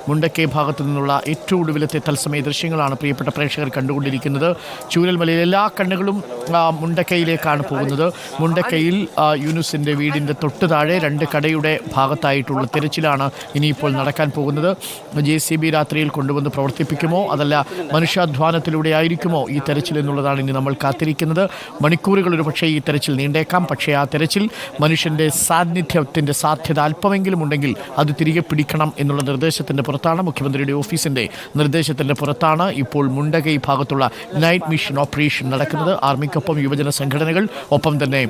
മുണ്ടക്കൈ ഭാഗത്തു നിന്നുള്ള ഏറ്റവും ഒടുവിലത്തെ തത്സമയ ദൃശ്യങ്ങളാണ് പ്രിയപ്പെട്ട പ്രേക്ഷകർ കണ്ടുകൊണ്ടിരിക്കുന്നത്. ചൂരൽമലയിൽ എല്ലാ കണ്ണുകളും മുണ്ടക്കൈയിലേക്കാണ് പോകുന്നത്. മുണ്ടക്കൈയിൽ യൂനുസിൻ്റെ വീടിൻ്റെ തൊട്ട് താഴെ 2 കടയുടെ ഭാഗത്തായിട്ടുള്ള തെരച്ചിലാണ് ഇനിയിപ്പോൾ നടക്കാൻ പോകുന്നത്. JCB രാത്രിയിൽ കൊണ്ടുവന്ന് പ്രവർത്തിപ്പിക്കുമോ അതല്ല മനുഷ്യാധ്വാനത്തിലൂടെ ആയിരിക്കുമോ ഈ തെരച്ചിൽ എന്നുള്ളതാണ് ഇനി നമ്മൾ കാത്തിരിക്കുന്നത്. മണിക്കൂറുകൾ ഒരു പക്ഷേ ഈ തെരച്ചിൽ നീണ്ടേക്കാം. പക്ഷേ ആ തെരച്ചിൽ മനുഷ്യൻ്റെ സാന്നിധ്യത്തിൻ്റെ സാധ്യത അല്പമെങ്കിലും ഉണ്ടെങ്കിൽ അത് തിരികെ പിടിക്കണം എന്നുള്ള നിർദ്ദേശത്തിൻ്റെ പുറത്താണ്, മുഖ്യമന്ത്രിയുടെ ഓഫീസിൻ്റെ നിർദ്ദേശത്തിൻ്റെ പുറത്താണ് ഇപ്പോൾ മുണ്ടകൈ ഭാഗത്തുള്ള നൈറ്റ് മിഷൻ ഓപ്പറേഷൻ നടക്കുന്നത്. ആർമിക്കൊപ്പം യുവജന സംഘടനകൾ, ഒപ്പം തന്നെ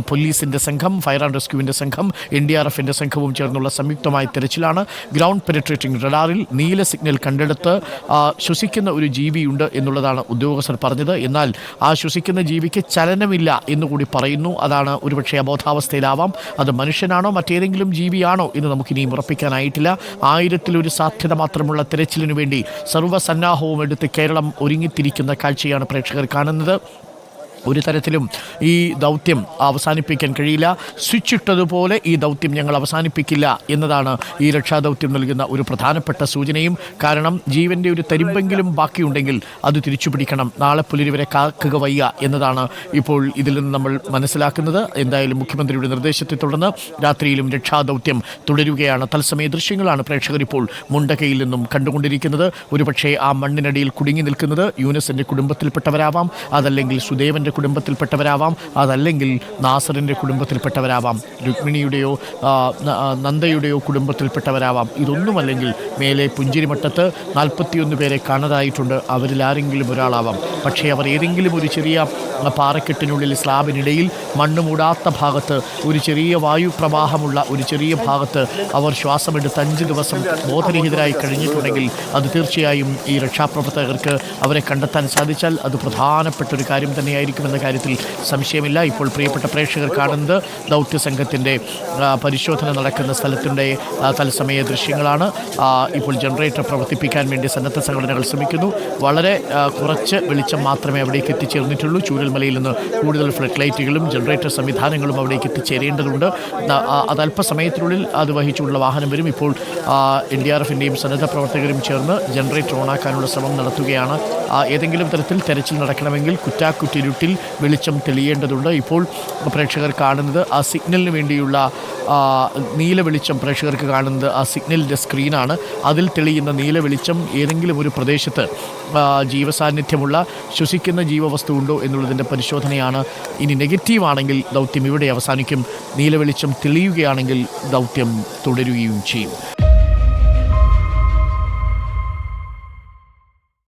പോലീസിൻ്റെ സംഘം, ഫയർ ആൻഡ് റെസ്ക്യൂവിൻ്റെ സംഘം, NDRFിൻ്റെ സംഘവും ചേർന്നുള്ള സംയുക്തമായ തെരച്ചിലാണ്. ഗ്രൗണ്ട് പെനിട്രേറ്റിംഗ് റഡാറിൽ നീല സിഗ്നൽ കണ്ടെടുത്ത് ശ്വസിക്കുന്ന ഒരു ജീവിയുണ്ട് എന്നുള്ളതാണ് ഉദ്യോഗസ്ഥർ പറഞ്ഞത്. എന്നാൽ ആ ശ്വസിക്കുന്ന ജീവിക്ക് ചലനമില്ല എന്നുകൂടി പറയുന്നു. അതാണ് ഒരുപക്ഷെ അബോധാവസ്ഥയിലാവാം. അത് മനുഷ്യനാണോ മറ്റേതെങ്കിലും ജീവിയാണോ എന്ന് നമുക്കിനിയും ഉറപ്പിക്കാനായിട്ടില്ല. 1000-1 സാധ്യത മാത്രമുള്ള തെരച്ചിലിനു വേണ്ടി സർവ്വസന്നാഹവും എടുത്ത് കേരളം ഒരുങ്ങിത്തിരിക്കുന്ന കാഴ്ചയാണ് പ്രേക്ഷകർ കാണുന്നത്. ഒരു തരത്തിലും ഈ ദൗത്യം അവസാനിപ്പിക്കാൻ കഴിയില്ല. സ്വിച്ച് ഇട്ടതുപോലെ ഈ ദൗത്യം ഞങ്ങൾ അവസാനിപ്പിക്കില്ല എന്നതാണ് ഈ രക്ഷാദൗത്യം നൽകുന്ന ഒരു പ്രധാനപ്പെട്ട സൂചനയും. കാരണം ജീവൻ്റെ ഒരു തരിമ്പെങ്കിലും ബാക്കിയുണ്ടെങ്കിൽ അത് തിരിച്ചു പിടിക്കണം. നാളെ പുലരി വരെ കാക്കുക വയ്യ എന്നതാണ് ഇപ്പോൾ ഇതിൽ നിന്ന് നമ്മൾ മനസ്സിലാക്കുന്നത്. എന്തായാലും മുഖ്യമന്ത്രിയുടെ നിർദ്ദേശത്തെ തുടർന്ന് രാത്രിയിലും രക്ഷാദൗത്യം തുടരുകയാണ്. തത്സമയ ദൃശ്യങ്ങളാണ് പ്രേക്ഷകർ ഇപ്പോൾ മുണ്ടക്കൈയിൽ നിന്നും കണ്ടുകൊണ്ടിരിക്കുന്നത്. ഒരുപക്ഷെ ആ മണ്ണിനടിയിൽ കുടുങ്ങി നിൽക്കുന്നത് യൂനസിൻ്റെ കുടുംബത്തിൽപ്പെട്ടവരാവാം, അതല്ലെങ്കിൽ സുദേവൻ്റെ കുടുംബത്തിൽപ്പെട്ടവരാവാം, അതല്ലെങ്കിൽ നാസറിൻ്റെ കുടുംബത്തിൽപ്പെട്ടവരാവാം, രുക്മിണിയുടെയോ നന്ദയുടെയോ കുടുംബത്തിൽപ്പെട്ടവരാവാം. ഇതൊന്നുമല്ലെങ്കിൽ മേലെ പുഞ്ചിരിമട്ടത്ത് 41 പേരെ കാണാതായിട്ടുണ്ട്. അവരിൽ ആരെങ്കിലും ഒരാളാവാം. പക്ഷേ അവർ ഏതെങ്കിലും ഒരു ചെറിയ പാറക്കെട്ടിനുള്ളിൽ സ്ലാബിനിടയിൽ മണ്ണ് മൂടാത്ത ഭാഗത്ത് ഒരു ചെറിയ വായുപ്രവാഹമുള്ള ഒരു ചെറിയ ഭാഗത്ത് അവർ ശ്വാസമെടുത്ത് 5 ദിവസം ബോധരഹിതരായി കഴിഞ്ഞിട്ടുണ്ടെങ്കിൽ അത് തീർച്ചയായും ഈ രക്ഷാപ്രവർത്തകർക്ക് അവരെ കണ്ടെത്താൻ സാധിച്ചാൽ അത് പ്രധാനപ്പെട്ടൊരു കാര്യം തന്നെയായിരിക്കും എന്ന കാര്യത്തിൽ സംശയമില്ല. ഇപ്പോൾ പ്രിയപ്പെട്ട പ്രേക്ഷകർ കാണുന്നത് ദൗത്യ സംഘത്തിൻ്റെ പരിശോധന നടക്കുന്ന സ്ഥലത്തിൻ്റെ തത്സമയ ദൃശ്യങ്ങളാണ്. ഇപ്പോൾ ജനറേറ്റർ പ്രവർത്തിപ്പിക്കാൻ വേണ്ടി സന്നദ്ധ സംഘടനകൾ ശ്രമിക്കുന്നു. വളരെ കുറച്ച് വെളിച്ചം മാത്രമേ അവിടേക്ക് എത്തിച്ചേർന്നിട്ടുള്ളൂ. ചൂരൽമലയിൽ നിന്ന് കൂടുതൽ ഫ്ലഡ് ലൈറ്റുകളും ജനറേറ്റർ സംവിധാനങ്ങളും അവിടേക്ക് എത്തിച്ചേരേണ്ടതുണ്ട്. അത് അല്പസമയത്തിനുള്ളിൽ അത് വഹിച്ചുള്ള വാഹനം വരും. ഇപ്പോൾ NDRFിൻ്റെയും സന്നദ്ധ പ്രവർത്തകരും ചേർന്ന് ജനറേറ്റർ ഓണാക്കാനുള്ള ശ്രമം നടത്തുകയാണ്. ഏതെങ്കിലും തരത്തിൽ തെരച്ചിൽ നടക്കണമെങ്കിൽ കുറ്റാക്കുറ്റിരുട്ടിൽ വെളിച്ചം തെളിയേണ്ടതുണ്ട്. ഇപ്പോൾ പ്രേക്ഷകർ കാണുന്നത് ആ സിഗ്നലിന് വേണ്ടിയുള്ള നീല വെളിച്ചം. പ്രേക്ഷകർക്ക് കാണുന്നത് ആ സിഗ്നലിൻ്റെ സ്ക്രീനാണ്. അതിൽ തെളിയുന്ന നീല വെളിച്ചം ഏതെങ്കിലും ഒരു പ്രദേശത്ത് ജീവസാന്നിധ്യമുള്ള ശ്വസിക്കുന്ന ജീവവസ്തു ഉണ്ടോ എന്നുള്ളതിൻ്റെ പരിശോധനയാണ്. ഇനി നെഗറ്റീവാണെങ്കിൽ ദൗത്യം ഇവിടെ അവസാനിക്കും. നീല വെളിച്ചം തെളിയുകയാണെങ്കിൽ ദൗത്യം തുടരുകയും ചെയ്യും.